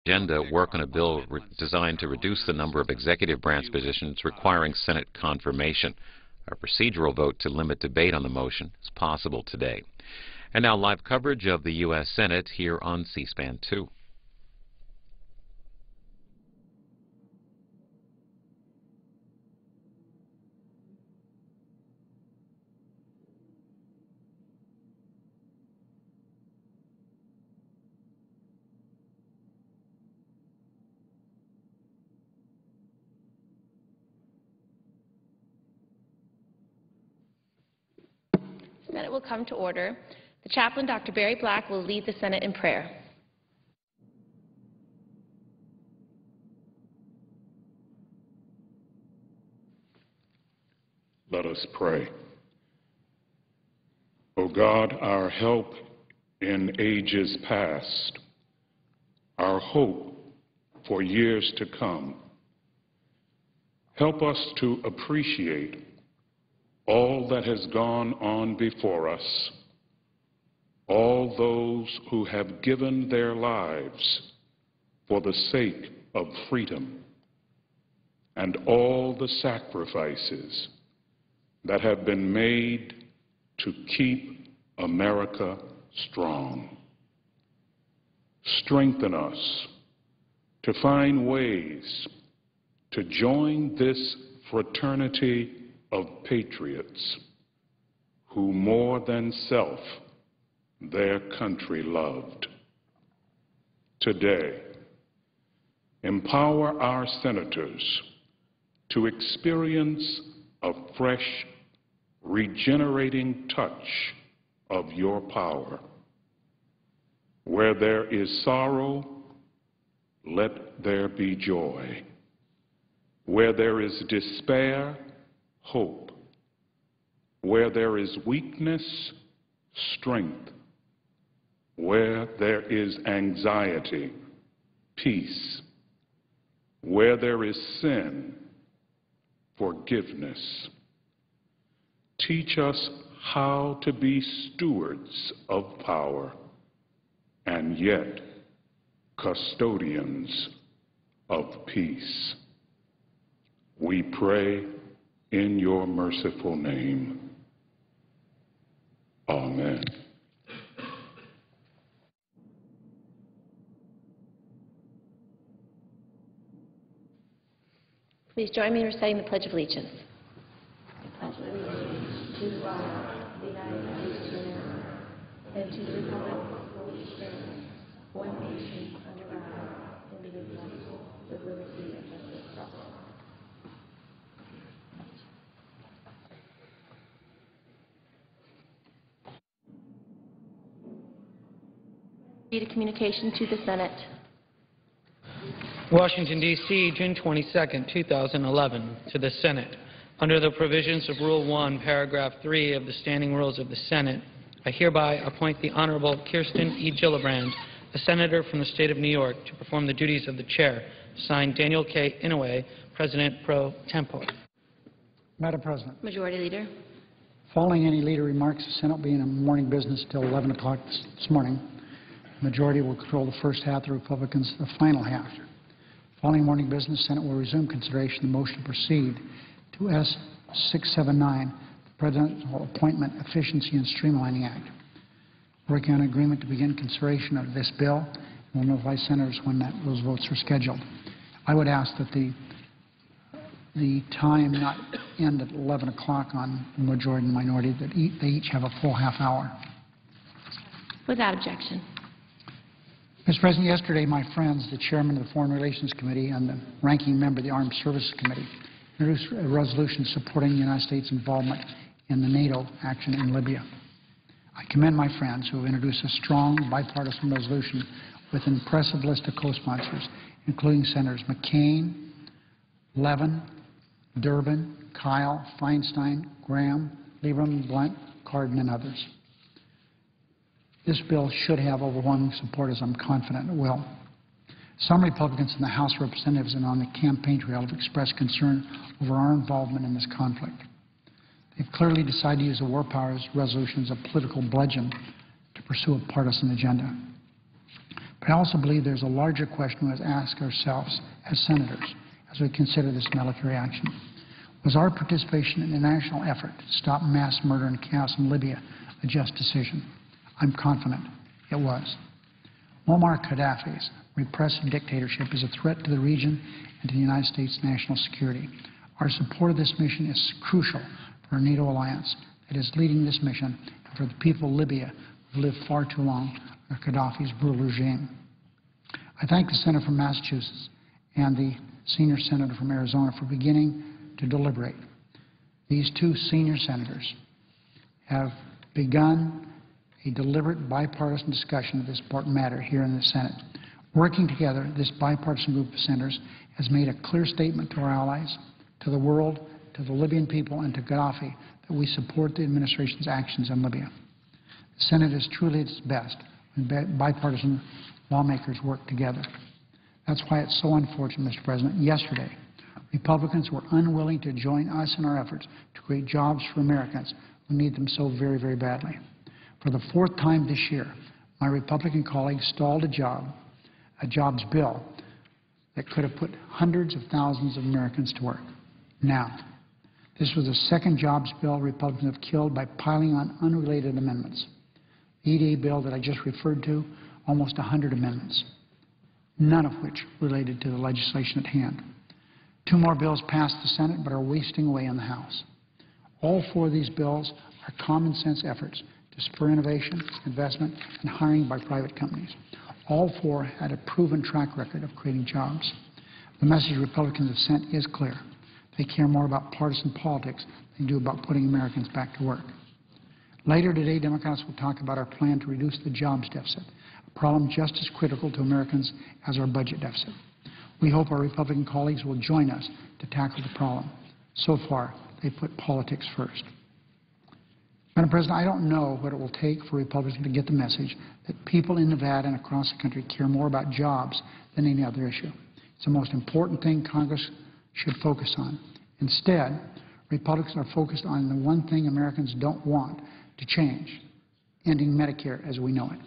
Agenda work on a bill designed to reduce the number of executive branch positions requiring Senate confirmation. A procedural vote to limit debate on the motion is possible today. And now live coverage of the U.S. Senate here on C-SPAN 2. The Senate will come to order. The chaplain, Dr. Barry Black, will lead the Senate in prayer. Let us pray. O God, our help in ages past, our hope for years to come, help us to appreciate all that has gone on before us, all those who have given their lives for the sake of freedom, and all the sacrifices that have been made to keep America strong. Strengthen us to find ways to join this fraternity of patriots who more than self their country loved. Today, empower our senators to experience a fresh, regenerating touch of your power. Where there is sorrow, let there be joy. Where there is despair, hope. Where there is weakness, strength. Where there is anxiety, peace. Where there is sin, forgiveness. Teach us how to be stewards of power and yet custodians of peace. We pray in your merciful name. Amen. Please join me in reciting the Pledge of Allegiance. I pledge allegiance to the flag of the United States of America and to the republic for which it stands, one nation under God, indivisible, with liberty and justice for all. Read a communication to the Senate. Washington, D.C., June 22, 2011. To the Senate. Under the provisions of Rule 1, Paragraph 3 of the Standing Rules of the Senate, I hereby appoint the Honorable Kirsten E. Gillibrand, a senator from the state of New York, to perform the duties of the chair. Signed, Daniel K. Inouye, President pro tempore. Madam President. Majority Leader. Following any leader remarks, the Senate will be in a morning business until 11 o'clock this morning. The majority will control the first half, the Republicans the final half. Following morning business, the Senate will resume consideration of the motion to proceed to S-679, the Presidential Appointment Efficiency and Streamlining Act. Working on an agreement to begin consideration of this bill, and we'll notify senators when those votes are scheduled. I would ask that the time not end at 11 o'clock on the majority and minority, that they each have a full half hour. Without objection. Mr. President, yesterday my friends, the chairman of the Foreign Relations Committee and the ranking member of the Armed Services Committee, introduced a resolution supporting the United States' involvement in the NATO action in Libya. I commend my friends who have introduced a strong bipartisan resolution with an impressive list of co-sponsors, including Senators McCain, Levin, Durbin, Kyle, Feinstein, Graham, Lieberman, Blunt, Cardin, and others. This bill should have overwhelming support, as I'm confident it will. Some Republicans in the House of Representatives and on the campaign trail have expressed concern over our involvement in this conflict. They've clearly decided to use the War Powers resolution as a political bludgeon to pursue a partisan agenda. But I also believe there's a larger question we must ask ourselves as senators as we consider this military action. Was our participation in the national effort to stop mass murder and chaos in Libya a just decision? I'm confident it was. Muammar Gaddafi's repressive dictatorship is a threat to the region and to the United States' national security. Our support of this mission is crucial for our NATO alliance that is leading this mission and for the people of Libya who have lived far too long under Gaddafi's brutal regime. I thank the Senator from Massachusetts and the senior senator from Arizona for beginning to deliberate. These two senior senators have begun a deliberate bipartisan discussion of this important matter here in the Senate. Working together, this bipartisan group of senators has made a clear statement to our allies, to the world, to the Libyan people, and to Gaddafi that we support the administration's actions in Libya. The Senate is truly at its best when bipartisan lawmakers work together. That's why it's so unfortunate, Mr. President. Yesterday, Republicans were unwilling to join us in our efforts to create jobs for Americans who need them so very, very badly. For the fourth time this year, my Republican colleagues stalled a jobs bill that could have put hundreds of thousands of Americans to work. Now, this was the second jobs bill Republicans have killed by piling on unrelated amendments. The EDA bill that I just referred to, almost 100 amendments, none of which related to the legislation at hand. Two more bills passed the Senate but are wasting away in the House. All four of these bills are common sense efforts to spur innovation, investment, and hiring by private companies. All four had a proven track record of creating jobs. The message Republicans have sent is clear. They care more about partisan politics than they do about putting Americans back to work. Later today, Democrats will talk about our plan to reduce the jobs deficit, a problem just as critical to Americans as our budget deficit. We hope our Republican colleagues will join us to tackle the problem. So far, they put politics first. Madam President, I don't know what it will take for Republicans to get the message that people in Nevada and across the country care more about jobs than any other issue. It's the most important thing Congress should focus on. Instead, Republicans are focused on the one thing Americans don't want to change, ending Medicare as we know it.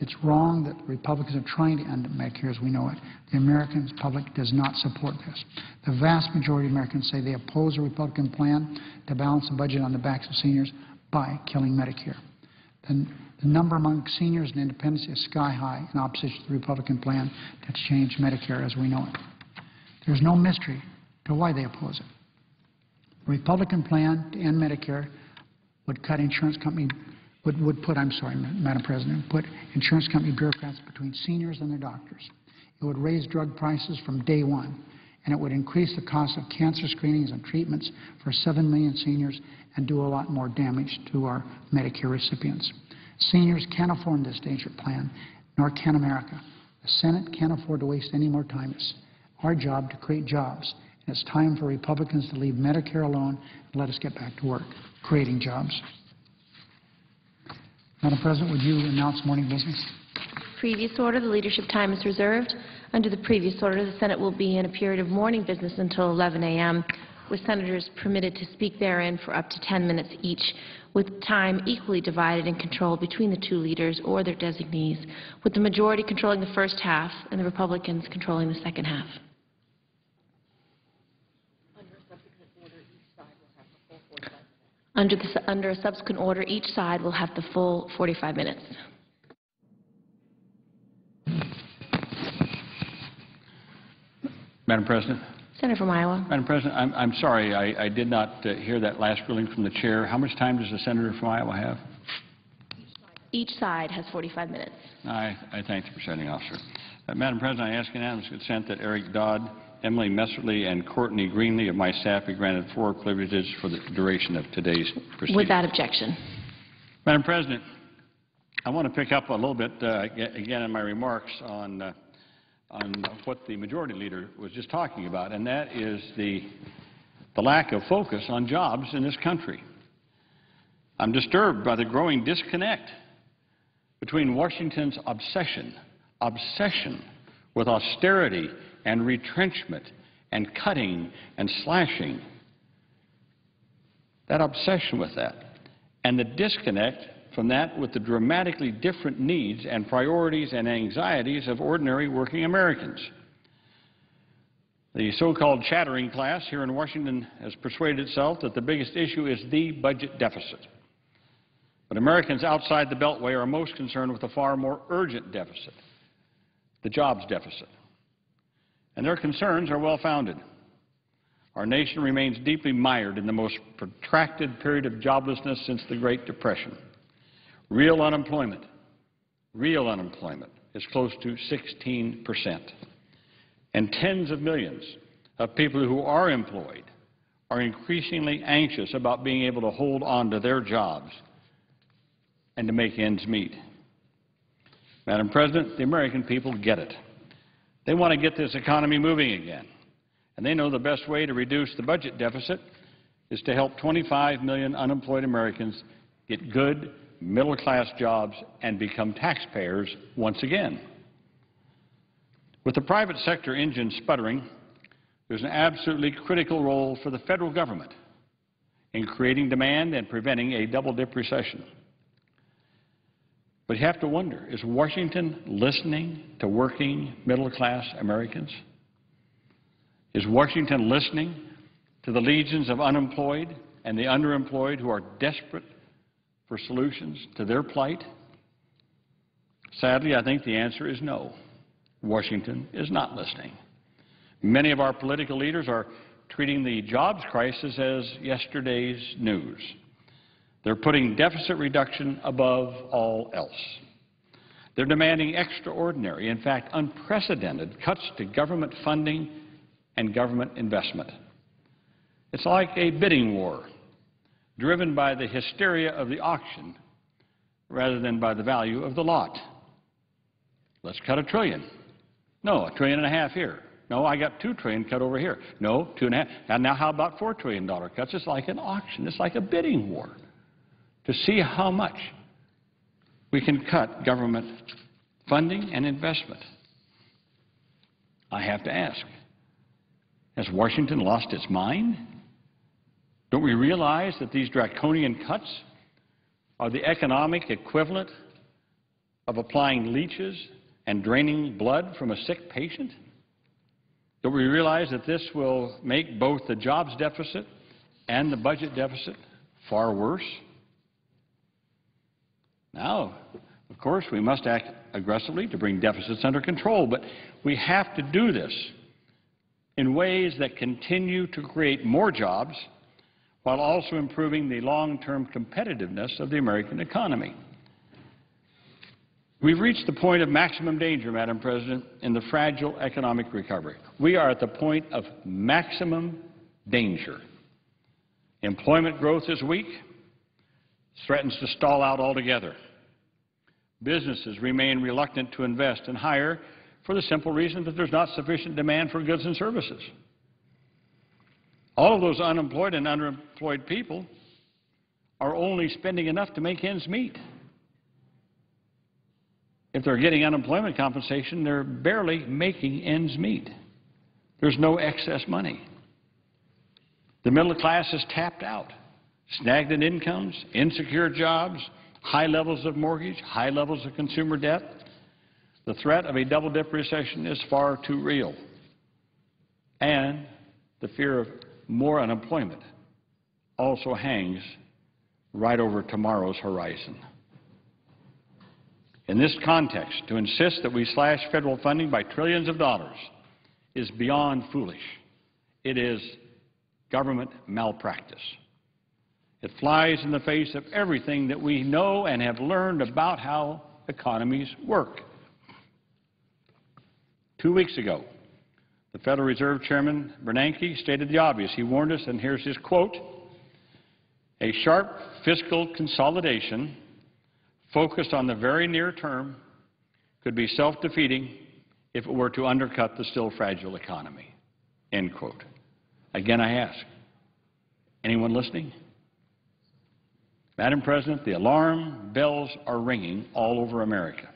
It's wrong that Republicans are trying to end Medicare as we know it. The American public does not support this. The vast majority of Americans say they oppose a Republican plan to balance the budget on the backs of seniors by killing Medicare. The number among seniors and independents is sky high in opposition to the Republican plan to change Medicare as we know it. There's no mystery to why they oppose it. The Republican plan to end Medicare would cut insurance company Madam President, put insurance company bureaucrats between seniors and their doctors. It would raise drug prices from day one, and it would increase the cost of cancer screenings and treatments for 7 million seniors and do a lot more damage to our Medicare recipients. Seniors can't afford this dangerous plan, nor can America. The Senate can't afford to waste any more time. It's our job to create jobs, and it's time for Republicans to leave Medicare alone and let us get back to work, creating jobs. Madam President, would you announce morning business? Previous order, the leadership time is reserved. Under the previous order, the Senate will be in a period of morning business until 11 a.m., with senators permitted to speak therein for up to 10 minutes each, with time equally divided and controlled between the two leaders or their designees, with the majority controlling the first half and the Republicans controlling the second half. Under a subsequent order, each side will have the full 45 minutes. Madam President. Senator from Iowa. Madam President, I'm sorry, I did not hear that last ruling from the chair. How much time does the senator from Iowa have? Each side has 45 minutes. I thank the presiding officer. Madam President, I ask unanimous consent that Eric Dodd, Emily Messerly, and Courtney Greenlee of my staff be granted floor privileges for the duration of today's proceedings. Without objection. Madam President, I want to pick up a little bit again in my remarks on what the majority leader was just talking about, and that is the lack of focus on jobs in this country. I'm disturbed by the growing disconnect between Washington's obsession with austerity and retrenchment and cutting and slashing, that obsession with that, and the disconnect from that with the dramatically different needs and priorities and anxieties of ordinary working Americans. The so-called chattering class here in Washington has persuaded itself that the biggest issue is the budget deficit. But Americans outside the Beltway are most concerned with a far more urgent deficit, the jobs deficit. And their concerns are well-founded. Our nation remains deeply mired in the most protracted period of joblessness since the Great Depression. Real unemployment is close to 16%. And tens of millions of people who are employed are increasingly anxious about being able to hold on to their jobs and to make ends meet. Madam President, the American people get it. They want to get this economy moving again. And they know the best way to reduce the budget deficit is to help 25 million unemployed Americans get good, middle-class jobs and become taxpayers once again. With the private sector engine sputtering, there's an absolutely critical role for the federal government in creating demand and preventing a double-dip recession. But you have to wonder, is Washington listening to working middle-class Americans? Is Washington listening to the legions of unemployed and the underemployed who are desperate for solutions to their plight? Sadly, I think the answer is no. Washington is not listening. Many of our political leaders are treating the jobs crisis as yesterday's news. They're putting deficit reduction above all else. They're demanding extraordinary, in fact, unprecedented cuts to government funding and government investment. It's like a bidding war driven by the hysteria of the auction rather than by the value of the lot. Let's cut $1 trillion. No, $1.5 trillion here. No, I got $2 trillion cut over here. No, $2.5 trillion. And now how about $4 trillion cuts? It's like an auction. It's like a bidding war to see how much we can cut government funding and investment. I have to ask, has Washington lost its mind? Don't we realize that these draconian cuts are the economic equivalent of applying leeches and draining blood from a sick patient? Don't we realize that this will make both the jobs deficit and the budget deficit far worse? Now, of course, we must act aggressively to bring deficits under control, but we have to do this in ways that continue to create more jobs while also improving the long-term competitiveness of the American economy. We've reached the point of maximum danger, Madam President, in the fragile economic recovery. We are at the point of maximum danger. Employment growth is weak, threatens to stall out altogether. Businesses remain reluctant to invest and hire for the simple reason that there's not sufficient demand for goods and services. All of those unemployed and underemployed people are only spending enough to make ends meet. If they're getting unemployment compensation, they're barely making ends meet. There's no excess money. The middle class is tapped out. Stagnant incomes, insecure jobs, high levels of mortgage, high levels of consumer debt. The threat of a double-dip recession is far too real. And the fear of more unemployment also hangs right over tomorrow's horizon. In this context, to insist that we slash federal funding by trillions of dollars is beyond foolish. It is government malpractice. It flies in the face of everything that we know and have learned about how economies work. 2 weeks ago, the Federal Reserve Chairman Bernanke stated the obvious. He warned us, and here's his quote, "A sharp fiscal consolidation focused on the very near term could be self-defeating if it were to undercut the still fragile economy." End quote. Again, I ask, anyone listening? Madam President, the alarm bells are ringing all over America.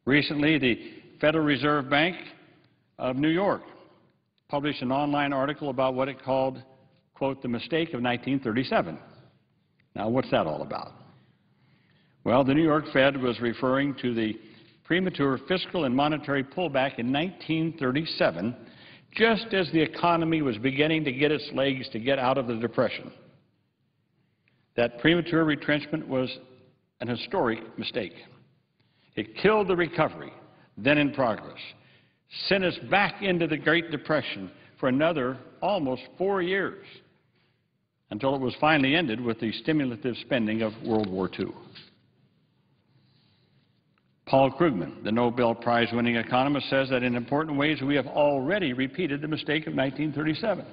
Recently, the Federal Reserve Bank of New York published an online article about what it called, quote, the mistake of 1937. Now, what's that all about? Well, the New York Fed was referring to the premature fiscal and monetary pullback in 1937, just as the economy was beginning to get its legs to get out of the Depression. That premature retrenchment was an historic mistake. It killed the recovery, then in progress, sent us back into the Great Depression for another almost 4 years, until it was finally ended with the stimulative spending of World War II. Paul Krugman, the Nobel Prize-winning economist, says that in important ways we have already repeated the mistake of 1937.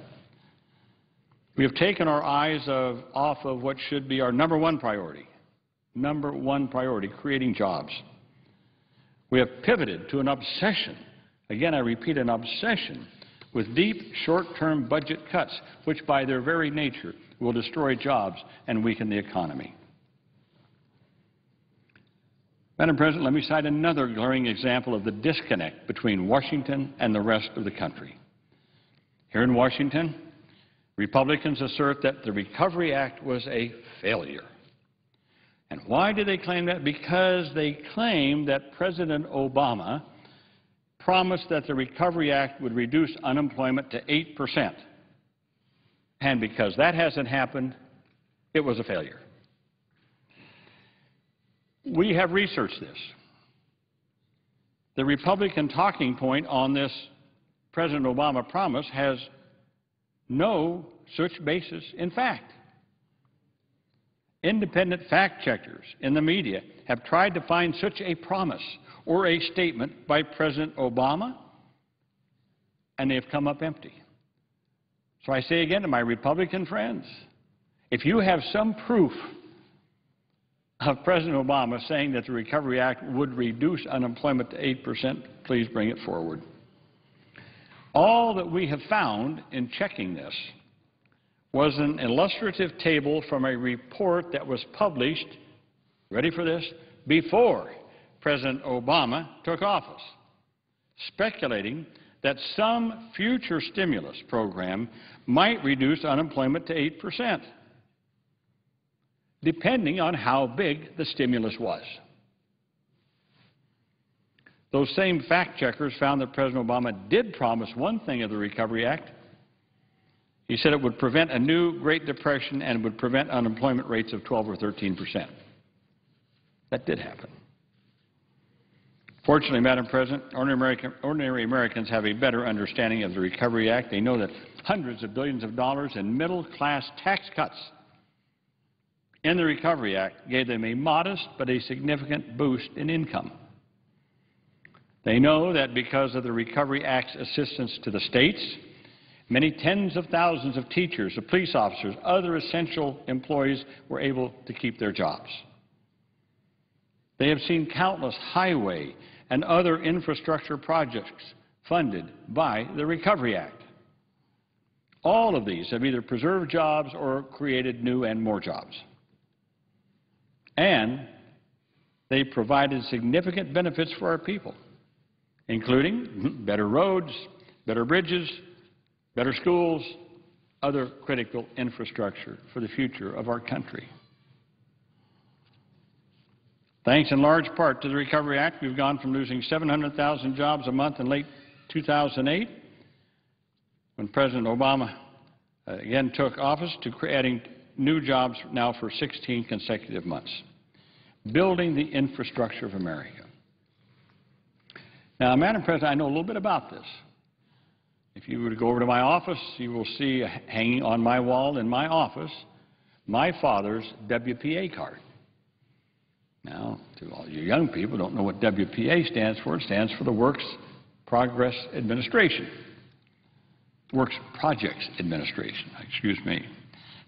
We have taken our eyes off of what should be our number one priority, creating jobs. We have pivoted to an obsession, again I repeat, an obsession with deep short-term budget cuts, which by their very nature will destroy jobs and weaken the economy. Madam President, let me cite another glaring example of the disconnect between Washington and the rest of the country. Here in Washington, Republicans assert that the Recovery Act was a failure. And why do they claim that? Because they claim that President Obama promised that the Recovery Act would reduce unemployment to 8%. And because that hasn't happened, it was a failure. We have researched this. The Republican talking point on this President Obama promise has no such basis in fact. Independent fact-checkers in the media have tried to find such a promise or a statement by President Obama, and they have come up empty. So I say again to my Republican friends, if you have some proof of President Obama saying that the Recovery Act would reduce unemployment to 8%, please bring it forward. All that we have found in checking this was an illustrative table from a report that was published, ready for this, before President Obama took office, speculating that some future stimulus program might reduce unemployment to 8%. Depending on how big the stimulus was. Those same fact-checkers found that President Obama did promise one thing of the Recovery Act. He said it would prevent a new Great Depression and would prevent unemployment rates of 12 or 13%. That did happen. Fortunately, Madam President, ordinary Americans have a better understanding of the Recovery Act. They know that hundreds of billions of dollars in middle-class tax cuts in the Recovery Act gave them a modest but a significant boost in income. They know that because of the Recovery Act's assistance to the states, many tens of thousands of teachers, of police officers, other essential employees were able to keep their jobs. They have seen countless highway and other infrastructure projects funded by the Recovery Act. All of these have either preserved jobs or created new and more jobs. And they provided significant benefits for our people, including better roads, better bridges, better schools, other critical infrastructure for the future of our country. Thanks in large part to the Recovery Act, we've gone from losing 700,000 jobs a month in late 2008, when President Obama again took office, to adding new jobs now for 16 consecutive months, building the infrastructure of America. Now, Madam President, I know a little bit about this. If you were to go over to my office, you will see hanging on my wall in my office my father's WPA card. Now, to all you young people who don't know what WPA stands for, it stands for the Works Progress Administration. Works Projects Administration, excuse me.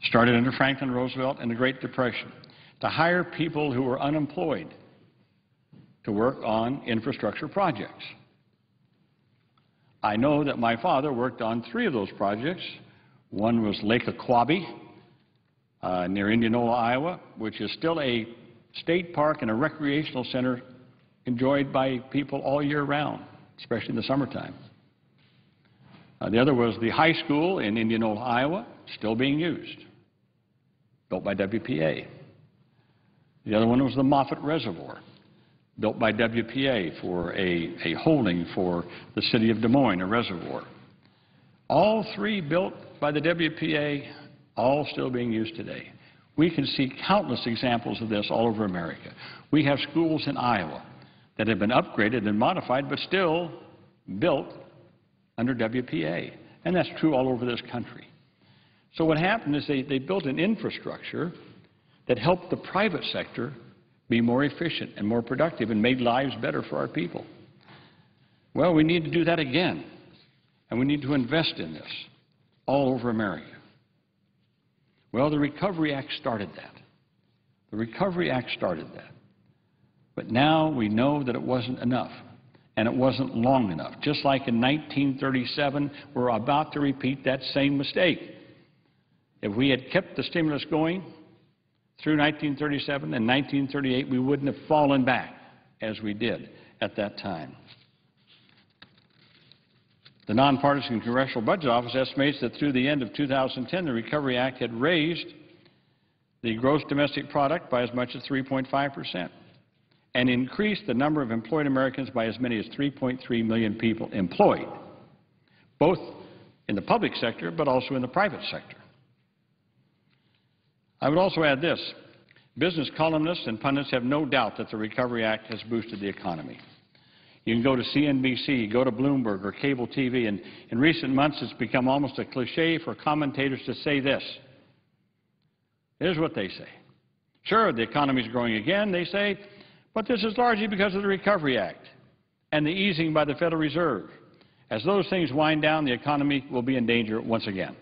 Started under Franklin Roosevelt in the Great Depression to hire people who were unemployed to work on infrastructure projects. I know that my father worked on 3 of those projects. One was Lake Aquabi near Indianola, Iowa, which is still a state park and a recreational center enjoyed by people all year round, especially in the summertime. The other was the high school in Indianola, Iowa, still being used, built by WPA. The other one was the Moffett Reservoir, built by WPA for a holding for the city of Des Moines, a reservoir. All three built by the WPA, all still being used today. We can see countless examples of this all over America. We have schools in Iowa that have been upgraded and modified, but still built under WPA. And that's true all over this country. So what happened is they built an infrastructure that helped the private sector be more efficient and more productive and made lives better for our people. Well, we need to do that again, and we need to invest in this all over America. Well, the Recovery Act started that. The Recovery Act started that. But now we know that it wasn't enough, and it wasn't long enough. Just like in 1937, we're about to repeat that same mistake. If we had kept the stimulus going through 1937 and 1938, we wouldn't have fallen back as we did at that time. The Nonpartisan Congressional Budget Office estimates that through the end of 2010, the Recovery Act had raised the gross domestic product by as much as 3.5% and increased the number of employed Americans by as many as 3.3 million people employed, both in the public sector but also in the private sector. I would also add this. Business columnists and pundits have no doubt that the Recovery Act has boosted the economy. You can go to CNBC, go to Bloomberg or cable TV, and in recent months it's become almost a cliche for commentators to say this. Here's what they say. Sure, the economy is growing again, they say, but this is largely because of the Recovery Act and the easing by the Federal Reserve. As those things wind down, the economy will be in danger once again.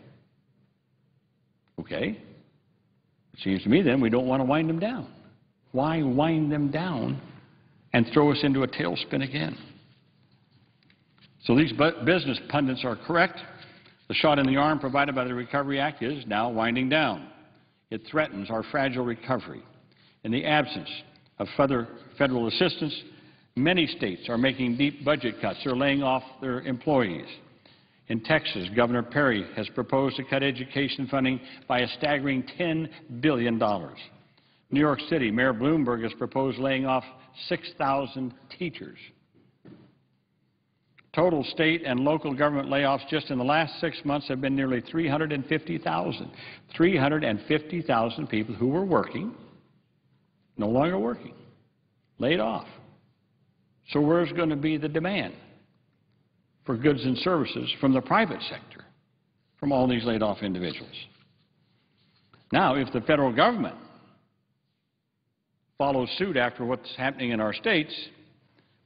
Okay. It seems to me then we don't want to wind them down. Why wind them down and throw us into a tailspin again? So these business pundits are correct. The shot in the arm provided by the Recovery Act is now winding down. It threatens our fragile recovery. In the absence of further federal assistance, many states are making deep budget cuts. They're laying off their employees. In Texas, Governor Perry has proposed to cut education funding by a staggering $10 billion. New York City, Mayor Bloomberg has proposed laying off 6,000 teachers. Total state and local government layoffs just in the last 6 months have been nearly 350,000. 350,000 people who were working, no longer working, laid off. So where's going to be the demand for goods and services from the private sector, from all these laid-off individuals? Now, if the federal government follows suit after what's happening in our states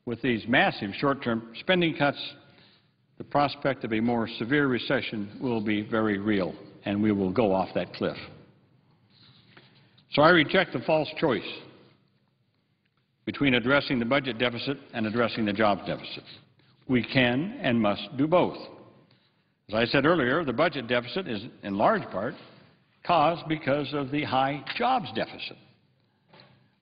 with these massive short-term spending cuts, the prospect of a more severe recession will be very real, and we will go off that cliff. So I reject the false choice between addressing the budget deficit and addressing the jobs deficit. We can and must do both. As I said earlier, the budget deficit is in large part caused because of the high jobs deficit.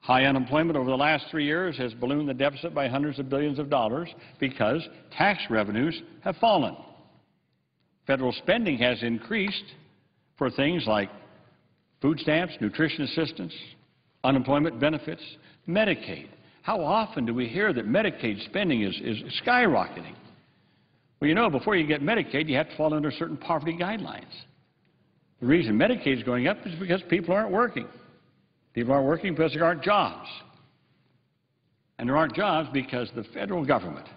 High unemployment over the last 3 years has ballooned the deficit by hundreds of billions of dollars because tax revenues have fallen. Federal spending has increased for things like food stamps, nutrition assistance, unemployment benefits, Medicaid. How often do we hear that Medicaid spending is skyrocketing? Well, you know, before you get Medicaid, you have to fall under certain poverty guidelines. The reason Medicaid is going up is because people aren't working. People aren't working because there aren't jobs. And there aren't jobs because the federal government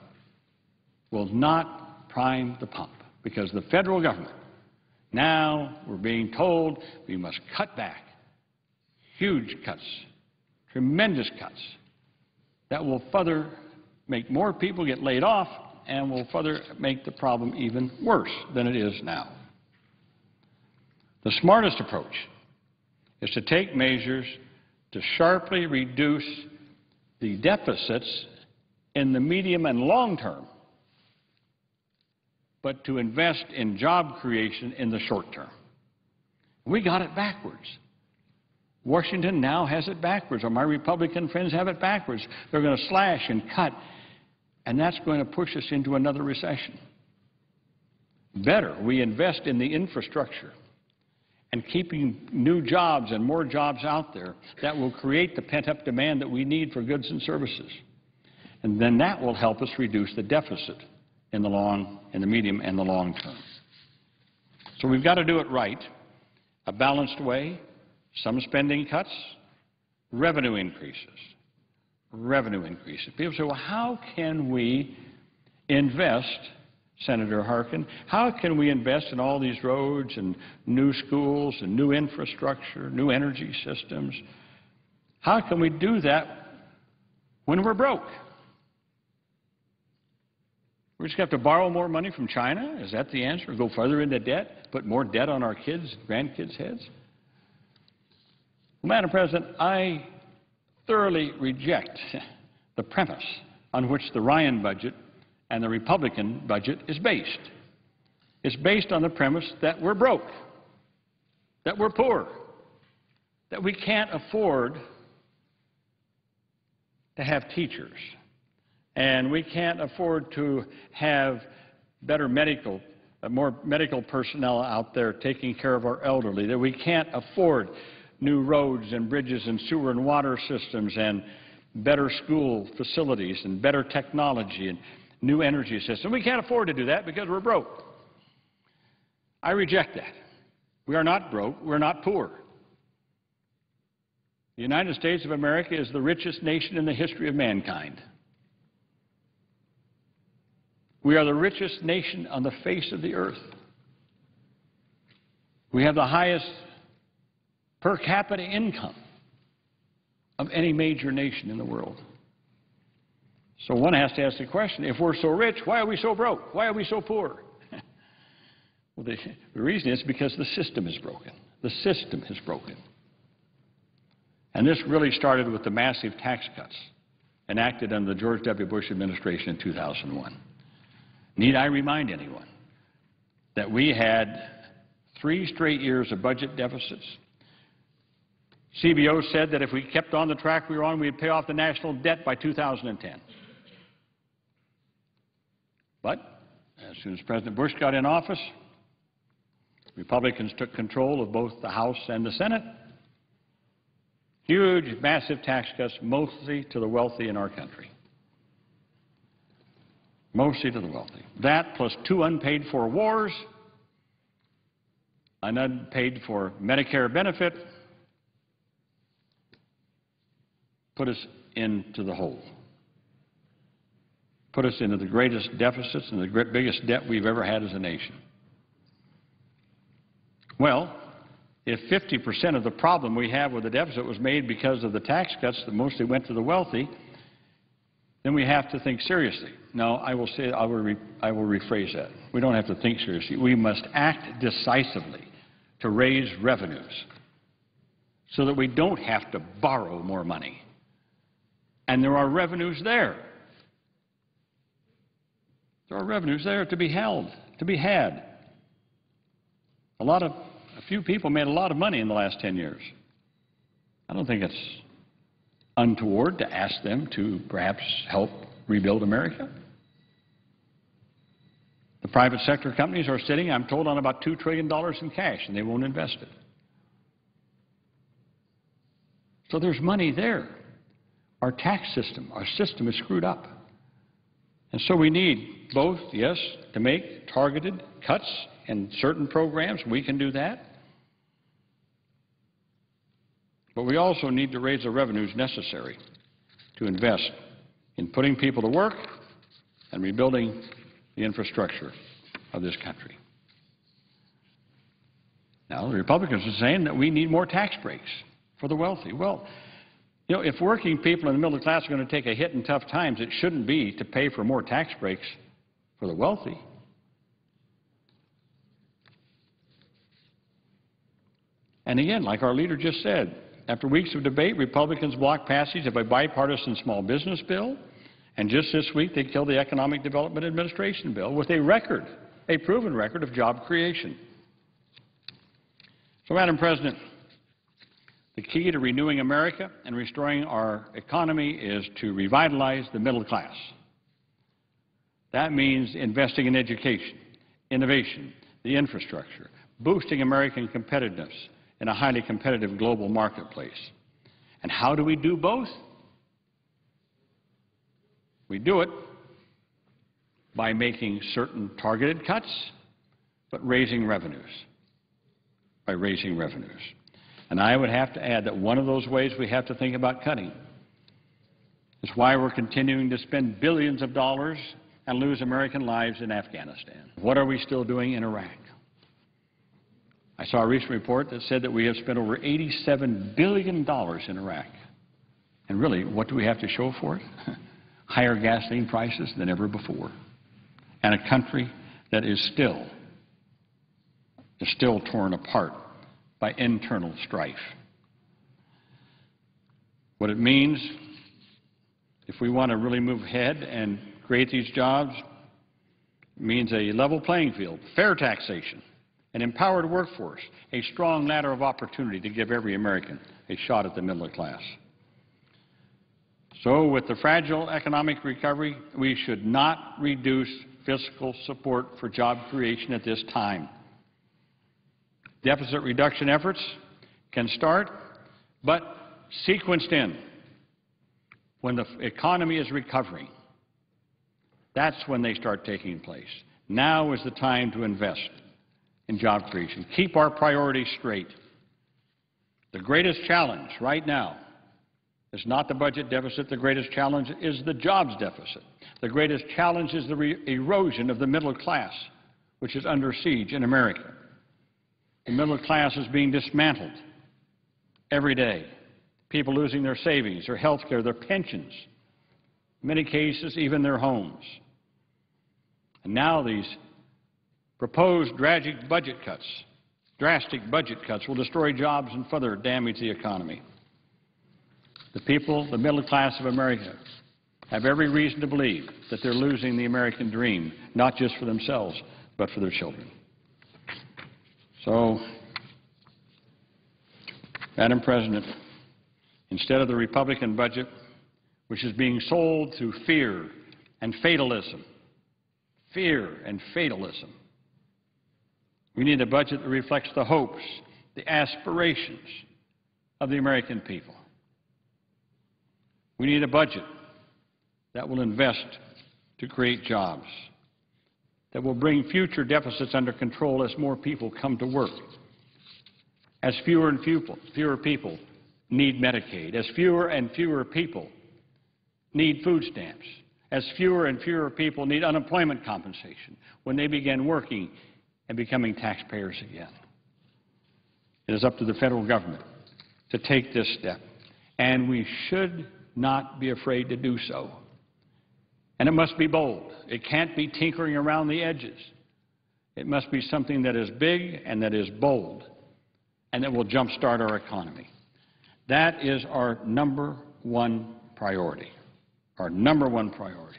will not prime the pump. Because the federal government, now we're being told we must cut back. Huge cuts, tremendous cuts. That will further make more people get laid off and will further make the problem even worse than it is now. The smartest approach is to take measures to sharply reduce the deficits in the medium and long term, but to invest in job creation in the short term. We got it backwards. Washington now has it backwards, or my Republican friends have it backwards. They're going to slash and cut, and that's going to push us into another recession. Better we invest in the infrastructure and keeping new jobs and more jobs out there that will create the pent-up demand that we need for goods and services. And then that will help us reduce the deficit in the medium and the long term. So we've got to do it right, a balanced way, some spending cuts, revenue increases. Revenue increases. People say, well, how can we invest, Senator Harkin, how can we invest in all these roads and new schools and new infrastructure, new energy systems? How can we do that when we're broke? We just have to borrow more money from China? Is that the answer? Go further into debt? Put more debt on our kids' and grandkids' heads? Well, Madam President, I thoroughly reject the premise on which the Ryan budget and the Republican budget is based. It's based on the premise that we're broke, that we're poor, that we can't afford to have teachers, and we can't afford to have more medical personnel out there taking care of our elderly, that we can't afford new roads and bridges and sewer and water systems and better school facilities and better technology and new energy systems. We can't afford to do that because we're broke. I reject that. We are not broke. We're not poor. The United States of America is the richest nation in the history of mankind. We are the richest nation on the face of the earth. We have the highest per capita income of any major nation in the world. So one has to ask the question, if we're so rich, why are we so broke? Why are we so poor? Well, the reason is because the system is broken. The system is broken. And this really started with the massive tax cuts enacted under the George W. Bush administration in 2001. Need I remind anyone that we had 3 straight years of budget deficits? CBO said that if we kept on the track we were on, we'd pay off the national debt by 2010. But as soon as President Bush got in office, Republicans took control of both the House and the Senate. Huge, massive tax cuts, mostly to the wealthy in our country. Mostly to the wealthy. That plus 2 unpaid-for wars, an unpaid-for Medicare benefit, put us into the hole. Put us into the greatest deficits and the biggest debt we've ever had as a nation. Well, if 50% of the problem we have with the deficit was made because of the tax cuts that mostly went to the wealthy, then we have to think seriously. No, I will rephrase that. We don't have to think seriously. We must act decisively to raise revenues so that we don't have to borrow more money. And there are revenues there. There are revenues there to be held, to be had. A few people made a lot of money in the last 10 years. I don't think it's untoward to ask them to perhaps help rebuild America. The private sector companies are sitting, I'm told, on about $2 trillion in cash, and they won't invest it. So there's money there. Our tax system, our system is screwed up. And so we need both, yes, to make targeted cuts in certain programs. We can do that. But we also need to raise the revenues necessary to invest in putting people to work and rebuilding the infrastructure of this country. Now, the Republicans are saying that we need more tax breaks for the wealthy. Well, you know, if working people in the middle class are going to take a hit in tough times, it shouldn't be to pay for more tax breaks for the wealthy. And again, like our leader just said, after weeks of debate, Republicans blocked passage of a bipartisan small business bill, and just this week they killed the Economic Development Administration bill with a proven record of job creation. So, Madam President, the key to renewing America and restoring our economy is to revitalize the middle class. That means investing in education, innovation, the infrastructure, boosting American competitiveness in a highly competitive global marketplace. And how do we do both? We do it by making certain targeted cuts, but raising revenues, by raising revenues. And I would have to add that one of those ways we have to think about cutting is why we're continuing to spend billions of dollars and lose American lives in Afghanistan. What are we still doing in Iraq? I saw a recent report that said that we have spent over $87 billion in Iraq. And really, what do we have to show for it? Higher gasoline prices than ever before. And a country that is still torn apart by internal strife. What it means, if we want to really move ahead and create these jobs, it means a level playing field, fair taxation, an empowered workforce, a strong ladder of opportunity to give every American a shot at the middle class. So with the fragile economic recovery, we should not reduce fiscal support for job creation at this time. Deficit reduction efforts can start, but sequenced in. When the economy is recovering, that's when they start taking place. Now is the time to invest in job creation. Keep our priorities straight. The greatest challenge right now is not the budget deficit. The greatest challenge is the jobs deficit. The greatest challenge is the erosion of the middle class, which is under siege in America. The middle class is being dismantled every day. People losing their savings, their health care, their pensions, in many cases even their homes. And now these proposed drastic budget cuts will destroy jobs and further damage the economy. The people, the middle class of America, have every reason to believe that they're losing the American dream, not just for themselves, but for their children. So, Madam President, instead of the Republican budget, which is being sold through fear and fatalism, we need a budget that reflects the hopes, the aspirations of the American people. We need a budget that will invest to create jobs, that will bring future deficits under control as more people come to work, as fewer and fewer people need Medicaid, as fewer and fewer people need food stamps, as fewer and fewer people need unemployment compensation when they begin working and becoming taxpayers again. It is up to the federal government to take this step, and we should not be afraid to do so. And it must be bold. It can't be tinkering around the edges. It must be something that is big and that is bold and that will jumpstart our economy. That is our number one priority, our number one priority.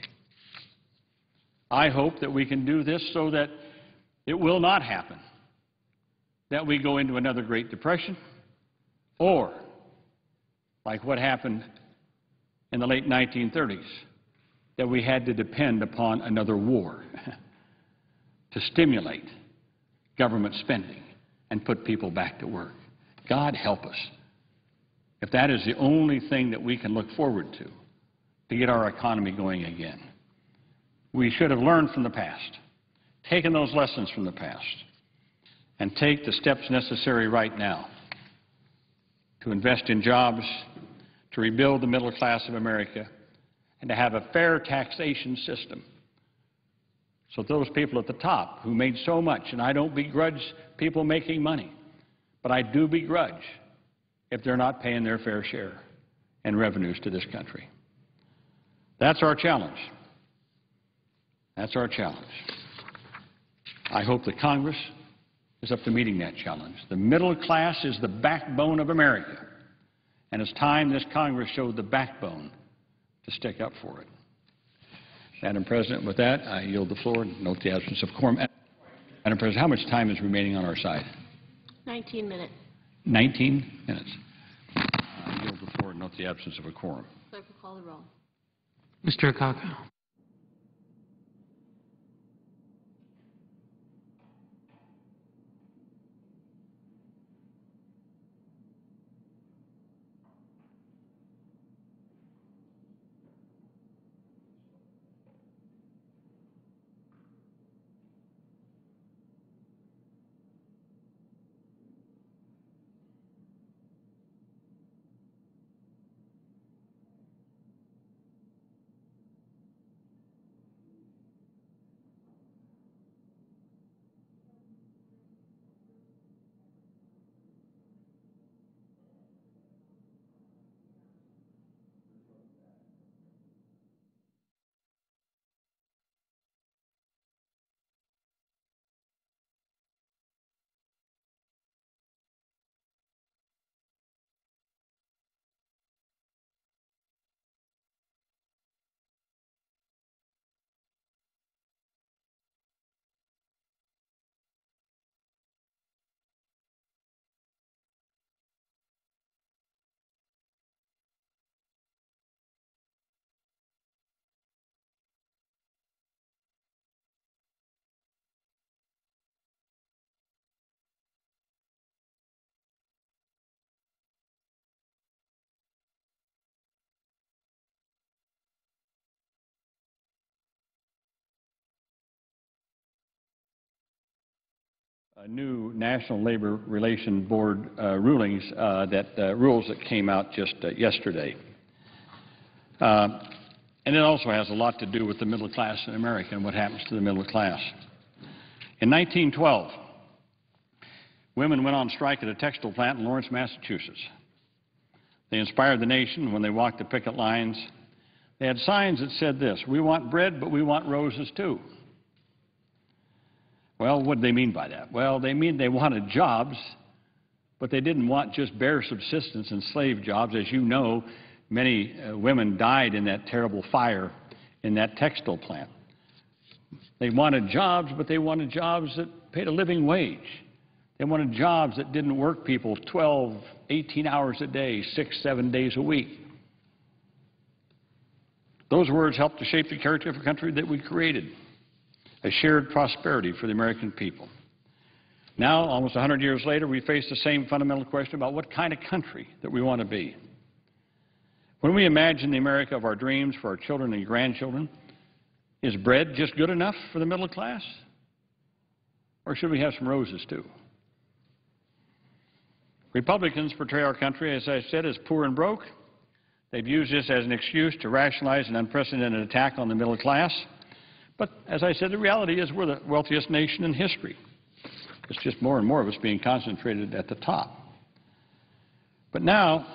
I hope that we can do this so that it will not happen that we go into another Great Depression or, like what happened in the late 1930s, that we had to depend upon another war to stimulate government spending and put people back to work. God help us if that is the only thing that we can look forward to get our economy going again. We should have learned from the past, taken those lessons from the past, and take the steps necessary right now to invest in jobs, to rebuild the middle class of America, and to have a fair taxation system so those people at the top who made so much, and I don't begrudge people making money, but I do begrudge if they're not paying their fair share in revenues to this country. That's our challenge. That's our challenge. I hope that Congress is up to meeting that challenge. The middle class is the backbone of America, and it's time this Congress showed the backbone to stick up for it. Madam President, with that, I yield the floor and note the absence of quorum. Madam President, how much time is remaining on our side? 19 minutes. 19 minutes. I yield the floor and note the absence of a quorum. Clerk will call the roll. Mr. Akaka. new National Labor Relations Board rules that came out just yesterday. And it also has a lot to do with the middle class in America and what happens to the middle class. In 1912, women went on strike at a textile plant in Lawrence, Massachusetts. They inspired the nation when they walked the picket lines. They had signs that said this: "We want bread, but we want roses too." Well, what did they mean by that? Well, they mean they wanted jobs, but they didn't want just bare subsistence and slave jobs. As you know, many women died in that terrible fire in that textile plant. They wanted jobs, but they wanted jobs that paid a living wage. They wanted jobs that didn't work people 12, 18 hours a day, 6, 7 days a week. Those words helped to shape the character of a country that we created, a shared prosperity for the American people. Now, almost 100 years later, we face the same fundamental question about what kind of country that we want to be. When we imagine the America of our dreams for our children and grandchildren, is bread just good enough for the middle class? Or should we have some roses too? Republicans portray our country, as I said, as poor and broke. They've used this as an excuse to rationalize an unprecedented attack on the middle class. But as I said, the reality is we're the wealthiest nation in history. It's just more and more of us being concentrated at the top. But now,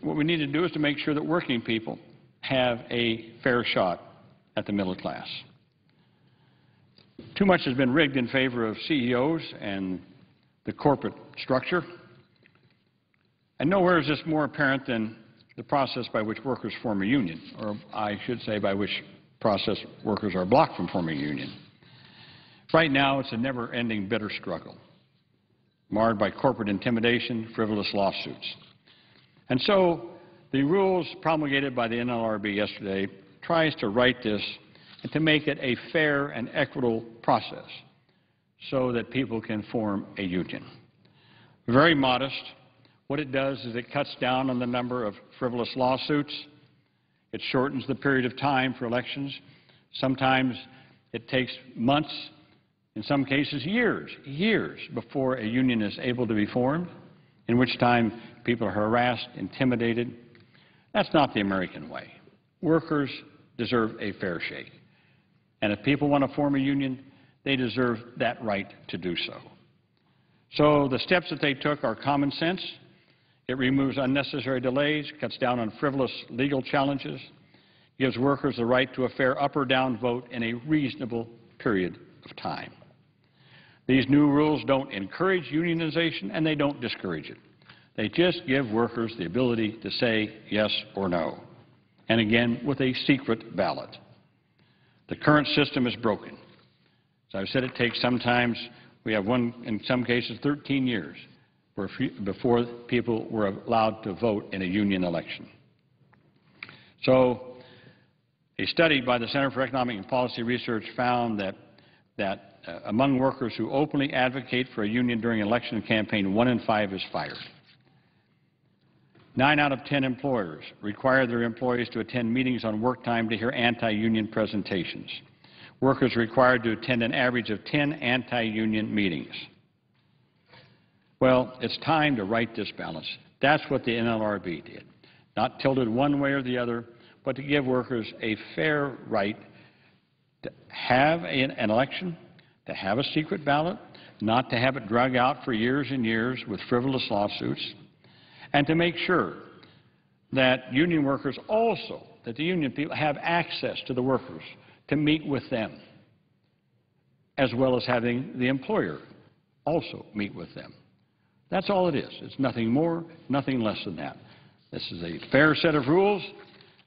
what we need to do is to make sure that working people have a fair shot at the middle class. Too much has been rigged in favor of CEOs and the corporate structure. And nowhere is this more apparent than the process by which workers form a union, or I should say by which process workers are blocked from forming a union. Right now, it's a never-ending bitter struggle, marred by corporate intimidation, frivolous lawsuits. And so the rules promulgated by the NLRB yesterday tries to right this and to make it a fair and equitable process so that people can form a union. Very modest. What it does is it cuts down on the number of frivolous lawsuits. It shortens the period of time for elections. Sometimes it takes months, in some cases years before a union is able to be formed, in which time people are harassed, intimidated. That's not the American way. Workers deserve a fair shake. And if people want to form a union, they deserve that right to do so. So the steps that they took are common sense. It removes unnecessary delays, cuts down on frivolous legal challenges, gives workers the right to a fair up or down vote in a reasonable period of time. These new rules don't encourage unionization and they don't discourage it. They just give workers the ability to say yes or no, and again with a secret ballot. The current system is broken. As I've said, it takes sometimes, we have one, in some cases, 13 years before people were allowed to vote in a union election. So a study by the Center for Economic and Policy Research found that among workers who openly advocate for a union during an election campaign, 1 in 5 is fired. 9 out of 10 employers require their employees to attend meetings on work time to hear anti-union presentations. Workers are required to attend an average of 10 anti-union meetings. Well, it's time to right this balance. That's what the NLRB did. Not tilted one way or the other, but to give workers a fair right to have an election, to have a secret ballot, not to have it drug out for years and years with frivolous lawsuits, and to make sure that union workers also, that the union people have access to the workers to meet with them, as well as having the employer also meet with them. That's all it is. It's nothing more, nothing less than that. This is a fair set of rules.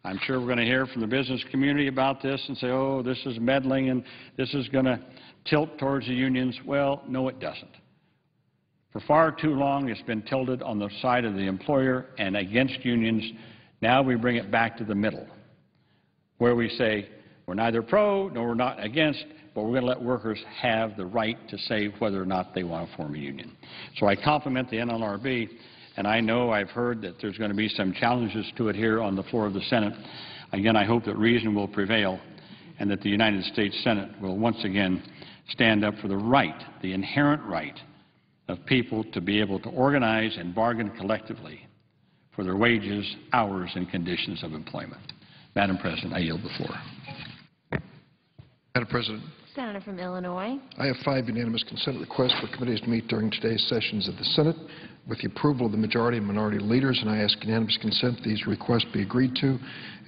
I'm sure we're going to hear from the business community about this and say, oh, this is meddling and this is going to tilt towards the unions. Well, no, it doesn't. For far too long, it's been tilted on the side of the employer and against unions. Now we bring it back to the middle, where we say we're neither pro nor we're not against, but we're going to let workers have the right to say whether or not they want to form a union. So I compliment the NLRB, and I know I've heard that there's going to be some challenges to it here on the floor of the Senate. Again, I hope that reason will prevail and that the United States Senate will once again stand up for the right, the inherent right of people to be able to organize and bargain collectively for their wages, hours, and conditions of employment. Madam President, I yield the floor. Madam President, Senator from Illinois. I have 5 unanimous consent requests for committees to meet during today's sessions of the Senate. With the approval of the majority and minority leaders, and I ask unanimous consent these requests be agreed to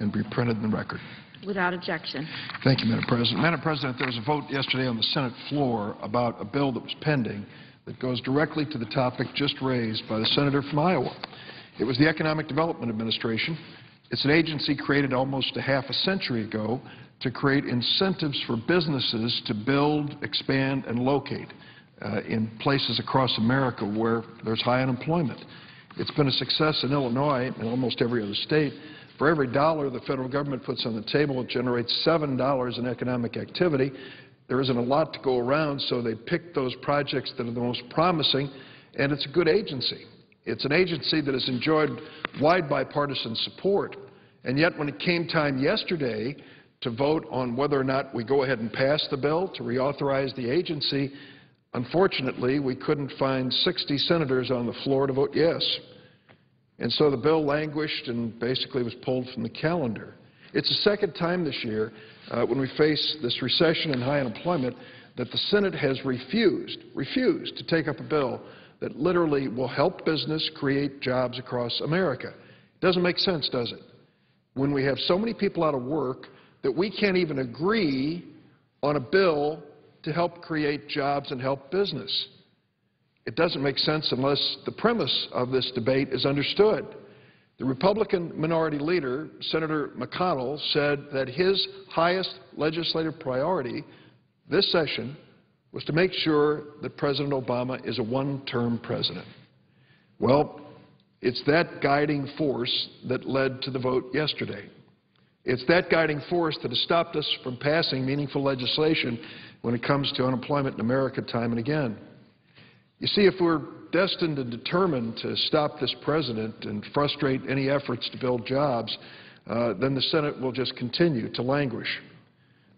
and be printed in the record. Without objection. Thank you, Madam President. Madam President, there was a vote yesterday on the Senate floor about a bill that was pending that goes directly to the topic just raised by the senator from Iowa. It was the Economic Development Administration. It's an agency created almost a half a century ago to create incentives for businesses to build, expand, and locate in places across America where there's high unemployment. It's been a success in Illinois and almost every other state. For every dollar the federal government puts on the table, it generates $7 in economic activity. There isn't a lot to go around, so they pick those projects that are the most promising, and it's a good agency. It's an agency that has enjoyed wide bipartisan support, and yet when it came time yesterday to vote on whether or not we go ahead and pass the bill to reauthorize the agency, unfortunately, we couldn't find 60 senators on the floor to vote yes. And so the bill languished and basically was pulled from the calendar. It's the second time this year, when we face this recession and high unemployment, that the Senate has refused to take up a bill that literally will help business create jobs across America. It doesn't make sense, does it? When we have so many people out of work that we can't even agree on a bill to help create jobs and help business. It doesn't make sense unless the premise of this debate is understood. The Republican minority leader, Senator McConnell, said that his highest legislative priority this session was to make sure that President Obama is a one-term president. Well, it's that guiding force that led to the vote yesterday. It's that guiding force that has stopped us from passing meaningful legislation when it comes to unemployment in America time and again. You see, if we're destined and determined to stop this president and frustrate any efforts to build jobs, then the Senate will just continue to languish.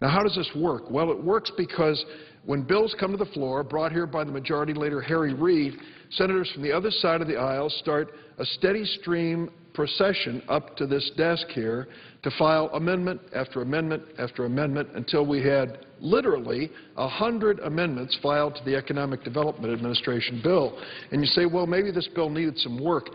Now, how does this work? Well, it works because when bills come to the floor, brought here by the Majority Leader Harry Reid, senators from the other side of the aisle start a steady stream procession up to this desk here to file amendment after amendment after amendment until we had literally 100 amendments filed to the Economic Development Administration bill. And you say, well, maybe this bill needed some work.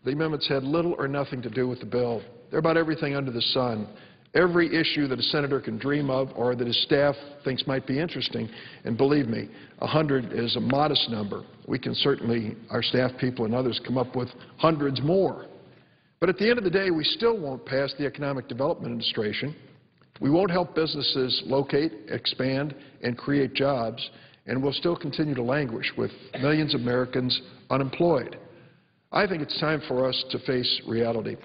The amendments had little or nothing to do with the bill. They're about everything under the sun. Every issue that a senator can dream of or that his staff thinks might be interesting. And believe me, 100 is a modest number. We can certainly, our staff people and others, come up with hundreds more. But at the end of the day, we still won't pass the Economic Development Administration. We won't help businesses locate, expand, and create jobs, and we'll still continue to languish with millions of Americans unemployed. I think it's time for us to face reality.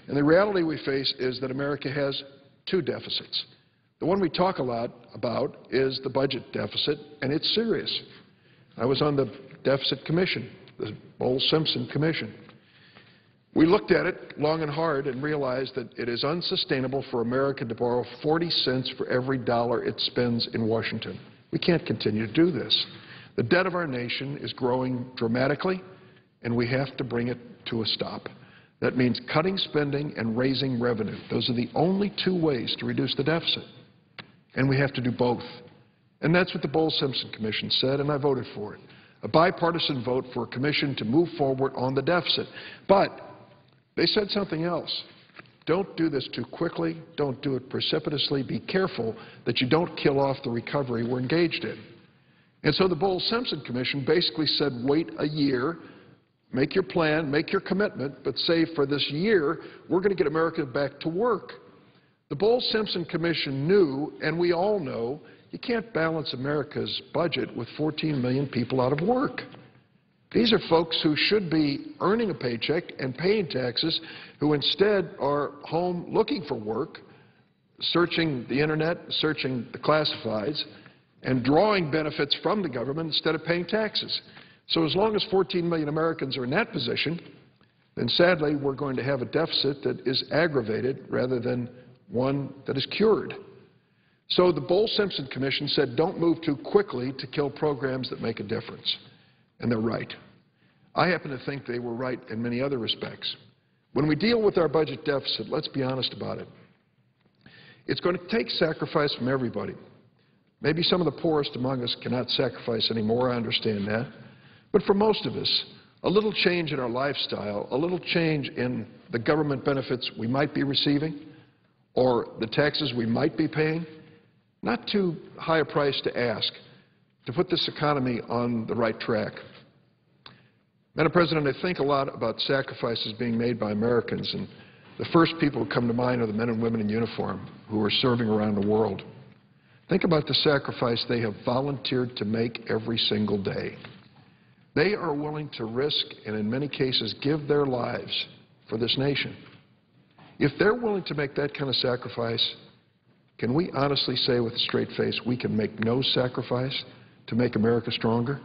And the reality we face is that America has two deficits. The one we talk a lot about is the budget deficit, and it's serious. I was on the Deficit Commission, the Bowles-Simpson Commission. We looked at it long and hard and realized that it is unsustainable for America to borrow 40 cents for every dollar it spends in Washington. We can't continue to do this. The debt of our nation is growing dramatically, and we have to bring it to a stop. That means cutting spending and raising revenue. Those are the only two ways to reduce the deficit, and we have to do both. And that's what the Bowles-Simpson Commission said, and I voted for it. A bipartisan vote for a commission to move forward on the deficit. But they said something else. Don't do this too quickly. Don't do it precipitously. Be careful that you don't kill off the recovery we're engaged in. And so the Bowles-Simpson Commission basically said, wait a year, make your plan, make your commitment, but say for this year, we're going to get America back to work. The Bowles-Simpson Commission knew, and we all know, you can't balance America's budget with 14 million people out of work. These are folks who should be earning a paycheck and paying taxes, who instead are home looking for work, searching the Internet, searching the classifieds, and drawing benefits from the government instead of paying taxes. So as long as 14 million Americans are in that position, then sadly we're going to have a deficit that is aggravated rather than one that is cured. So the Bowles-Simpson Commission said don't move too quickly to kill programs that make a difference. and they're right. I happen to think they were right in many other respects. When we deal with our budget deficit, let's be honest about it. It's going to take sacrifice from everybody. Maybe some of the poorest among us cannot sacrifice anymore, I understand that. But for most of us, a little change in our lifestyle, a little change in the government benefits we might be receiving or the taxes we might be paying, not too high a price to ask to put this economy on the right track. Madam President, I think a lot about sacrifices being made by Americans, and the first people who come to mind are the men and women in uniform who are serving around the world. Think about the sacrifice they have volunteered to make every single day. They are willing to risk and in many cases give their lives for this nation. If they're willing to make that kind of sacrifice, can we honestly say with a straight face we can make no sacrifice to make America stronger?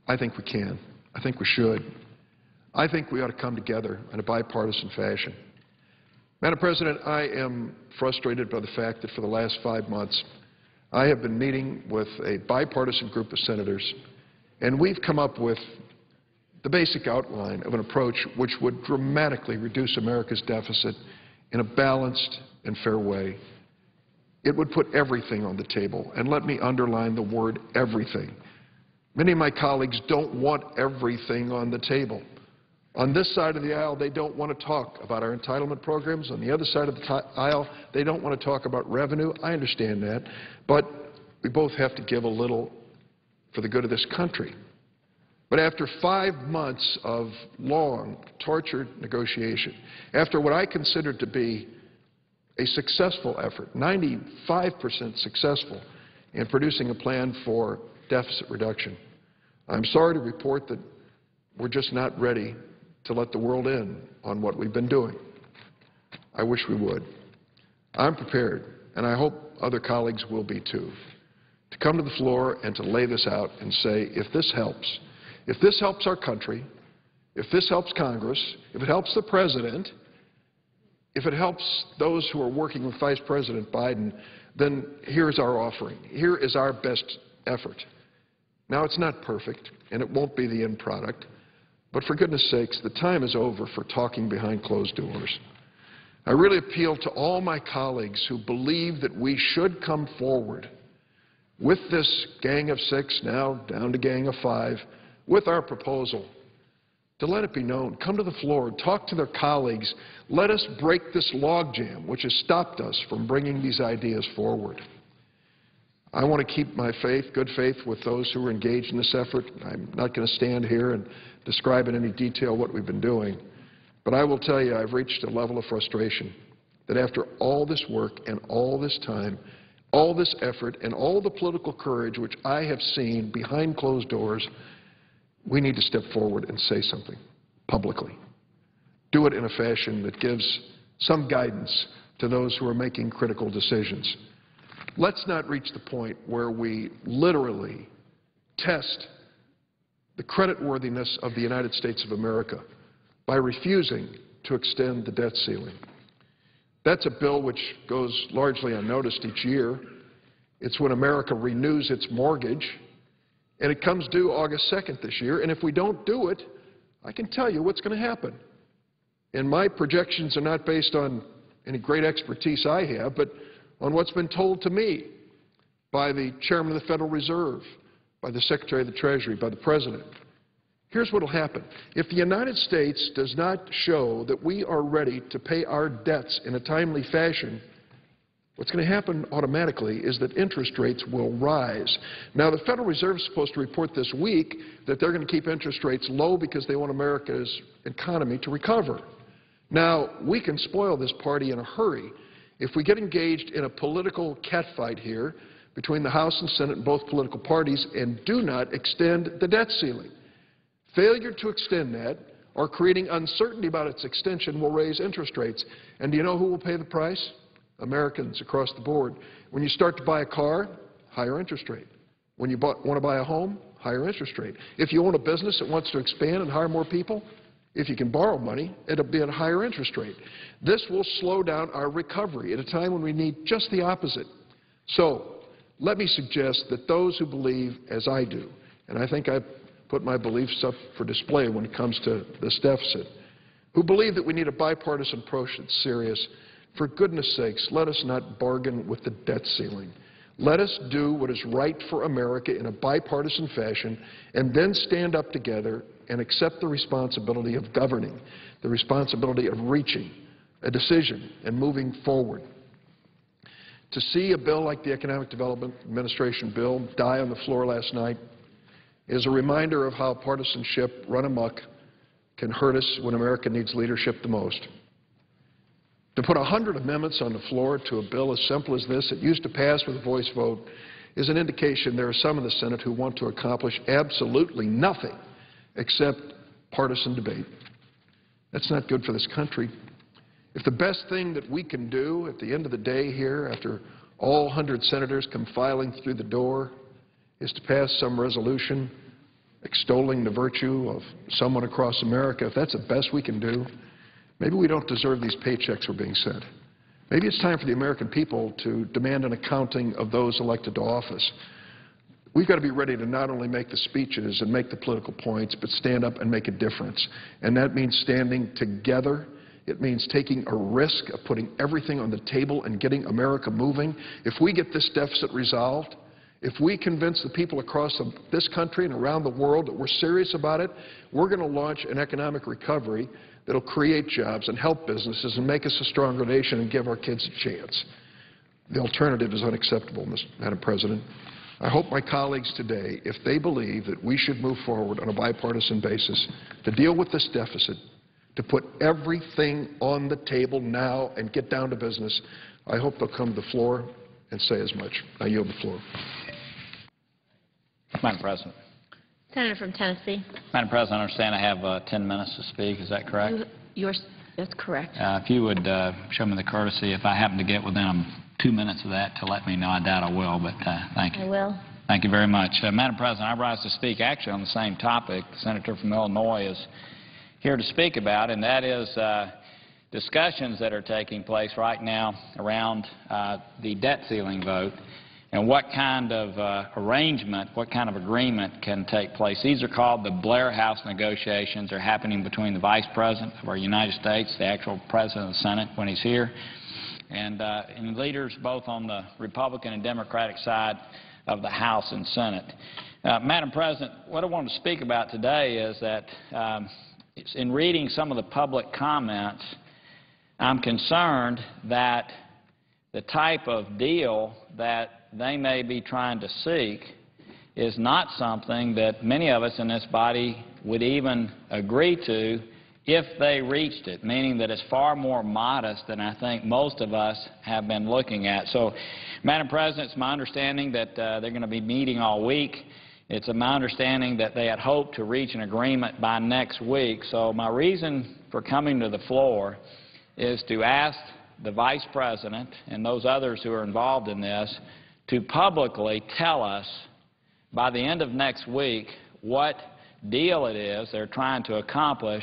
I think we can. I think we should. I think we ought to come together in a bipartisan fashion. Madam President, I am frustrated by the fact that for the last 5 months I have been meeting with a bipartisan group of senators, and we've come up with the basic outline of an approach which would dramatically reduce America's deficit in a balanced and fair way. It would put everything on the table, and let me underline the word everything. Many of my colleagues don't want everything on the table. On this side of the aisle, they don't want to talk about our entitlement programs. On the other side of the aisle, they don't want to talk about revenue. I understand that. But we both have to give a little for the good of this country. But after 5 months of long, tortured negotiation, after what I consider to be a successful effort, 95% successful in producing a plan for deficit reduction, I'm sorry to report that we're just not ready to let the world in on what we've been doing. I wish we would. I'm prepared, and I hope other colleagues will be too, to come to the floor and to lay this out and say, if this helps our country, if this helps Congress, if it helps the President, if it helps those who are working with Vice President Biden, then here's our offering. Here is our best effort. Now, it's not perfect, and it won't be the end product, but for goodness sakes, the time is over for talking behind closed doors. I really appeal to all my colleagues who believe that we should come forward with this gang of 6, now down to gang of 5, with our proposal, to let it be known. Come to the floor, talk to their colleagues. Let us break this logjam which has stopped us from bringing these ideas forward. I want to keep my faith, good faith, with those who are engaged in this effort. I'm not going to stand here and describe in any detail what we've been doing. But I will tell you I've reached a level of frustration that after all this work and all this time, all this effort and all the political courage which I have seen behind closed doors, we need to step forward and say something publicly. Do it in a fashion that gives some guidance to those who are making critical decisions. Let's not reach the point where we literally test the creditworthiness of the United States of America by refusing to extend the debt ceiling. That's a bill which goes largely unnoticed each year. It's when America renews its mortgage, and it comes due August 2nd this year, and if we don't do it, I can tell you what's going to happen. And my projections are not based on any great expertise I have, but on what's been told to me by the Chairman of the Federal Reserve, by the Secretary of the Treasury, by the President. Here's what will happen. If the United States does not show that we are ready to pay our debts in a timely fashion, what's going to happen automatically is that interest rates will rise. Now, the Federal Reserve is supposed to report this week that they're going to keep interest rates low because they want America's economy to recover. Now, we can spoil this party in a hurry if we get engaged in a political catfight here between the House and Senate and both political parties and do not extend the debt ceiling. Failure to extend that or creating uncertainty about its extension will raise interest rates. And do you know who will pay the price? Americans across the board. When you start to buy a car, higher interest rate. When you want to buy a home, higher interest rate. If you own a business that wants to expand and hire more people, if you can borrow money, it'll be at a higher interest rate. This will slow down our recovery at a time when we need just the opposite. So let me suggest that those who believe, as I do, and I think I've put my beliefs up for display when it comes to this deficit, who believe that we need a bipartisan approach that's serious. For goodness sakes, let us not bargain with the debt ceiling. Let us do what is right for America in a bipartisan fashion and then stand up together and accept the responsibility of governing, the responsibility of reaching a decision and moving forward. To see a bill like the Economic Development Administration bill die on the floor last night is a reminder of how partisanship run amok can hurt us when America needs leadership the most. To put 100 amendments on the floor to a bill as simple as this, that used to pass with a voice vote, is an indication there are some in the Senate who want to accomplish absolutely nothing except partisan debate. That's not good for this country. If the best thing that we can do at the end of the day here, after all 100 senators come filing through the door, is to pass some resolution extolling the virtue of someone across America, if that's the best we can do, maybe we don't deserve these paychecks we're being sent. Maybe it's time for the American people to demand an accounting of those elected to office. We've got to be ready to not only make the speeches and make the political points, but stand up and make a difference. And that means standing together. It means taking a risk of putting everything on the table and getting America moving. If we get this deficit resolved, if we convince the people across this country and around the world that we're serious about it, we're going to launch an economic recovery that will create jobs and help businesses and make us a stronger nation and give our kids a chance. The alternative is unacceptable, Madam President. I hope my colleagues today, if they believe that we should move forward on a bipartisan basis to deal with this deficit, to put everything on the table now and get down to business, I hope they'll come to the floor and say as much. I yield the floor. Madam President. Senator from Tennessee. Madam President, I understand I have 10 minutes to speak. Is that correct? That's correct. If you would show me the courtesy, if I happen to get within 2 minutes of that, to let me know. I doubt I will, but thank you. I will. Thank you very much. Madam President, I rise to speak actually on the same topic the Senator from Illinois is here to speak about, and that is discussions that are taking place right now around the debt ceiling vote and what kind of arrangement, what kind of agreement can take place. These are called the Blair House negotiations. They're happening between the Vice President of our United States, the actual President of the Senate when he's here, and leaders both on the Republican and Democratic side of the House and Senate. Madam President, what I want to speak about today is that in reading some of the public comments, I'm concerned that the type of deal that they may be trying to seek is not something that many of us in this body would even agree to if they reached it, meaning that it's far more modest than I think most of us have been looking at. So, Madam President, it's my understanding that they're going to be meeting all week. It's my understanding that they had hoped to reach an agreement by next week. So my reason for coming to the floor is to ask the Vice President and those others who are involved in this to publicly tell us by the end of next week what deal it is they're trying to accomplish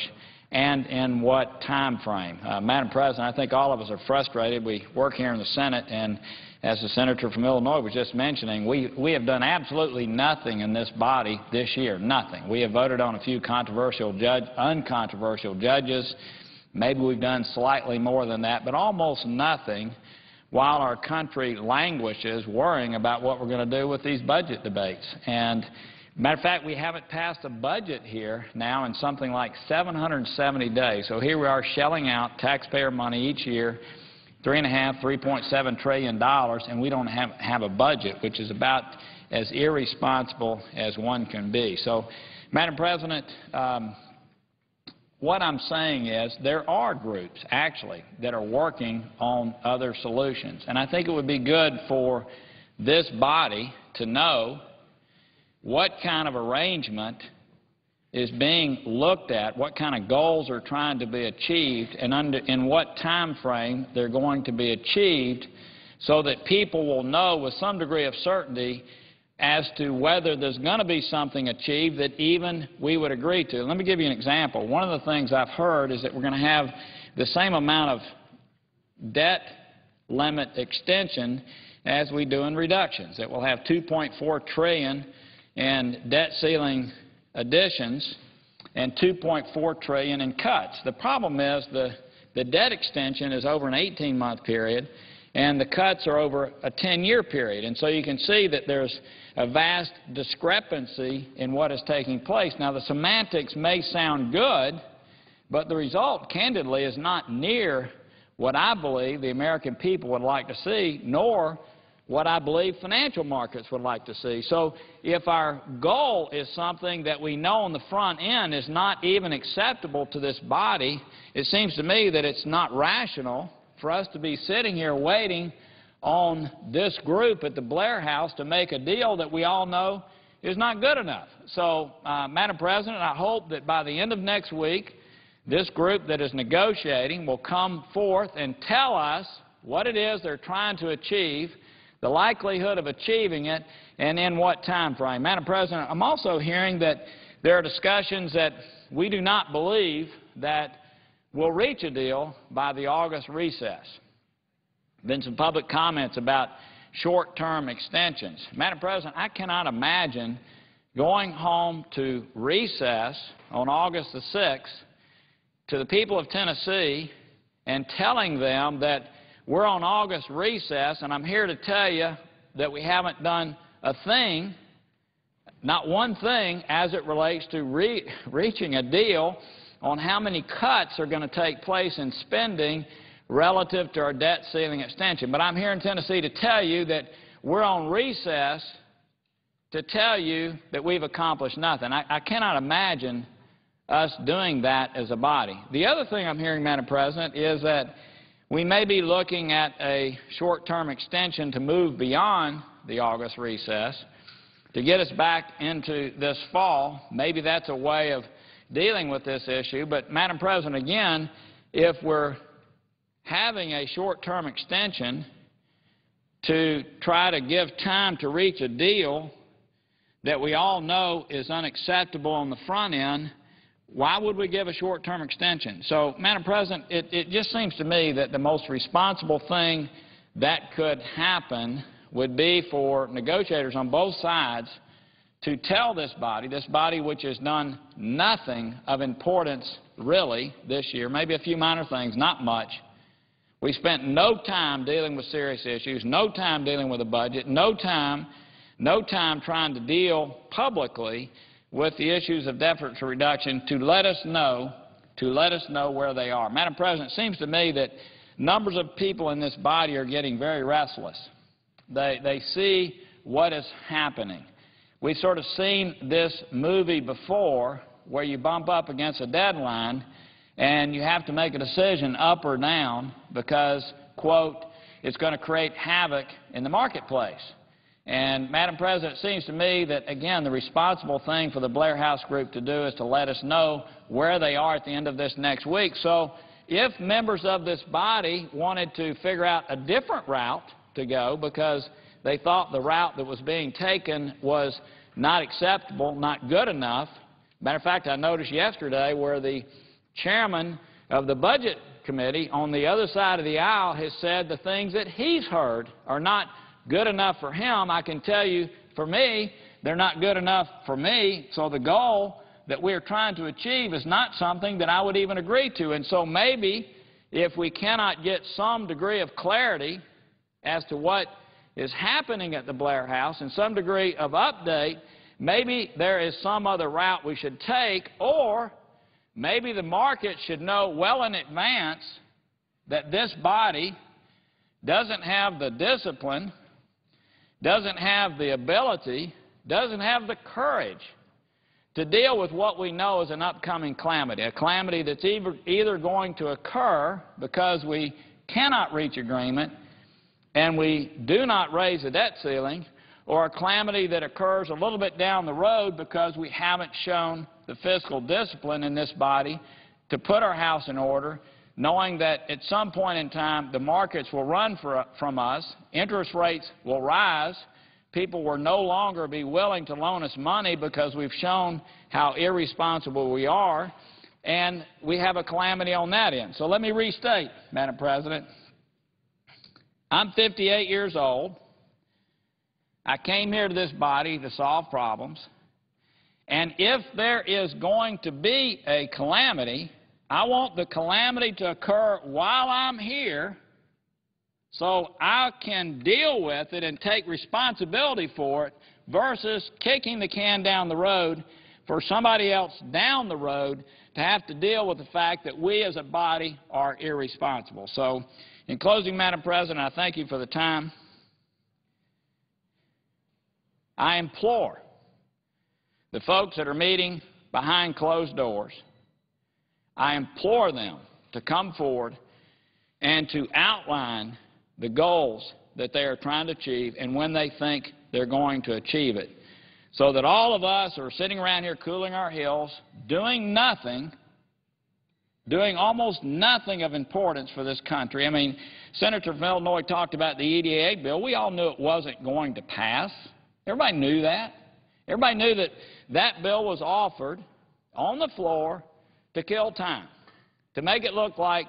and in what time frame. Madam President, I think all of us are frustrated. We work here in the Senate, and as the Senator from Illinois was just mentioning, we have done absolutely nothing in this body this year, nothing. We have voted on a few uncontroversial judges. Maybe we've done slightly more than that, but almost nothing while our country languishes worrying about what we're going to do with these budget debates. And matter of fact, we haven't passed a budget here now in something like 770 days. So here we are shelling out taxpayer money each year, $3.7 trillion, and we don't have a budget, which is about as irresponsible as one can be. So, Madam President, what I'm saying is there are groups, actually, that are working on other solutions. And I think it would be good for this body to know what kind of arrangement is being looked at, what kind of goals are trying to be achieved, and in what time frame they're going to be achieved, so that people will know with some degree of certainty as to whether there's going to be something achieved that even we would agree to. Let me give you an example. One of the things I've heard is that we're going to have the same amount of debt limit extension as we do in reductions, that we'll have $2.4 trillion in debt ceiling additions and $2.4 trillion in cuts. The problem is the debt extension is over an 18-month period, and the cuts are over a 10-year period. And so you can see that there's a vast discrepancy in what is taking place. Now, the semantics may sound good, but the result, candidly, is not near what I believe the American people would like to see, nor what I believe financial markets would like to see. So if our goal is something that we know on the front end is not even acceptable to this body, it seems to me that it's not rational for us to be sitting here waiting on this group at the Blair House to make a deal that we all know is not good enough. So, Madam President, I hope that by the end of next week, this group that is negotiating will come forth and tell us what it is they're trying to achieve, the likelihood of achieving it, and in what time frame. Madam President, I'm also hearing that there are discussions that we do not believe that we'll reach a deal by the August recess. Been some public comments about short-term extensions. Madam President, I cannot imagine going home to recess on August the 6th to the people of Tennessee and telling them that we're on August recess, and I'm here to tell you that we haven't done a thing, not one thing, as it relates to reaching a deal on how many cuts are going to take place in spending relative to our debt ceiling extension. But I'm here in Tennessee to tell you that we're on recess to tell you that we've accomplished nothing. I cannot imagine us doing that as a body. The other thing I'm hearing, Madam President, is that we may be looking at a short-term extension to move beyond the August recess to get us back into this fall. Maybe that's a way of dealing with this issue. But, Madam President, again, if we're having a short-term extension to try to give time to reach a deal that we all know is unacceptable on the front end, why would we give a short-term extension? So, Madam President, it just seems to me that the most responsible thing that could happen would be for negotiators on both sides to tell this body which has done nothing of importance really this year, maybe a few minor things, not much. We spent no time dealing with serious issues, no time dealing with a budget, no time trying to deal publicly with the issues of deficit reduction to let us know where they are. Madam President, it seems to me that numbers of people in this body are getting very restless. They see what is happening. We've sort of seen this movie before where you bump up against a deadline and you have to make a decision up or down because, quote, it's going to create havoc in the marketplace. And, Madam President, it seems to me that, again, the responsible thing for the Blair House Group to do is to let us know where they are at the end of this next week. So if members of this body wanted to figure out a different route to go because they thought the route that was being taken was not acceptable, not good enough. Matter of fact, I noticed yesterday where the chairman of the Budget Committee on the other side of the aisle has said the things that he's heard are not good enough for him. I can tell you, for me, they're not good enough for me. So the goal that we're trying to achieve is not something that I would even agree to. And so maybe if we cannot get some degree of clarity as to what is happening at the Blair House and some degree of update, maybe there is some other route we should take, or maybe the market should know well in advance that this body doesn't have the discipline, doesn't have the ability, doesn't have the courage to deal with what we know is an upcoming calamity, a calamity that's either going to occur because we cannot reach agreement and we do not raise the debt ceiling, or a calamity that occurs a little bit down the road because we haven't shown the fiscal discipline in this body to put our house in order, knowing that at some point in time the markets will run from us, interest rates will rise, people will no longer be willing to loan us money because we've shown how irresponsible we are, and we have a calamity on that end. So let me restate, Madam President. I'm 58 years old. I came here to this body to solve problems, And if there is going to be a calamity, I want the calamity to occur while I'm here so I can deal with it and take responsibility for it versus kicking the can down the road for somebody else down the road to have to deal with the fact that we as a body are irresponsible. So, in closing, Madam President, I thank you for the time. I implore the folks that are meeting behind closed doors, I implore them to come forward and to outline the goals that they are trying to achieve and when they think they're going to achieve it, so that all of us are sitting around here cooling our heels, doing nothing, doing almost nothing of importance for this country. I mean, Senator from Illinois talked about the EDA bill. We all knew it wasn't going to pass. Everybody knew that. Everybody knew that that bill was offered on the floor to kill time, to make it look like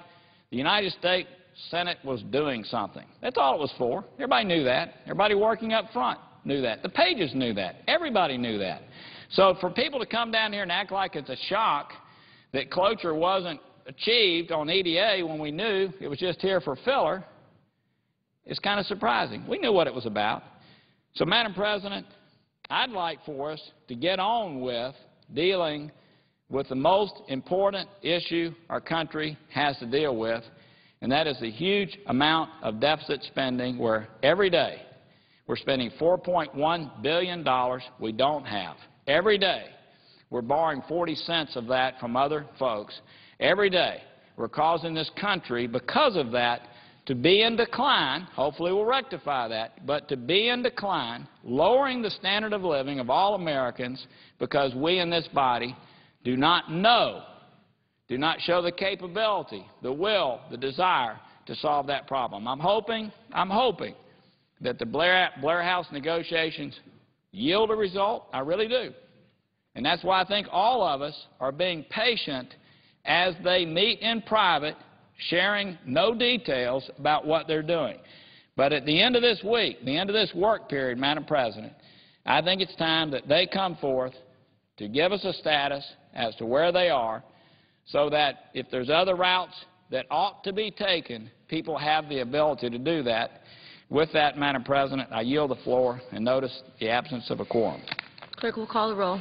the United States Senate was doing something. That's all it was for. Everybody knew that. Everybody working up front knew that. The pages knew that. Everybody knew that. So for people to come down here and act like it's a shock that cloture wasn't achieved on EDA when we knew it was just here for filler is kind of surprising. We knew what it was about. So, Madam President, I'd like for us to get on with dealing with the most important issue our country has to deal with, and that is the huge amount of deficit spending where every day we're spending $4.1 billion we don't have. Every day we're borrowing 40 cents of that from other folks. Every day we're causing this country, because of that, to be in decline. Hopefully we'll rectify that, but to be in decline, lowering the standard of living of all Americans because we in this body do not know, do not show the capability, the will, the desire to solve that problem. I'm hoping that the Blair House negotiations yield a result. I really do. And that's why I think all of us are being patient as they meet in private, sharing no details about what they're doing. But at the end of this week, the end of this work period, Madam President, I think it's time that they come forth to give us a status as to where they are so that if there's other routes that ought to be taken, people have the ability to do that. With that, Madam President, I yield the floor and notice the absence of a quorum. Clerk will call the roll.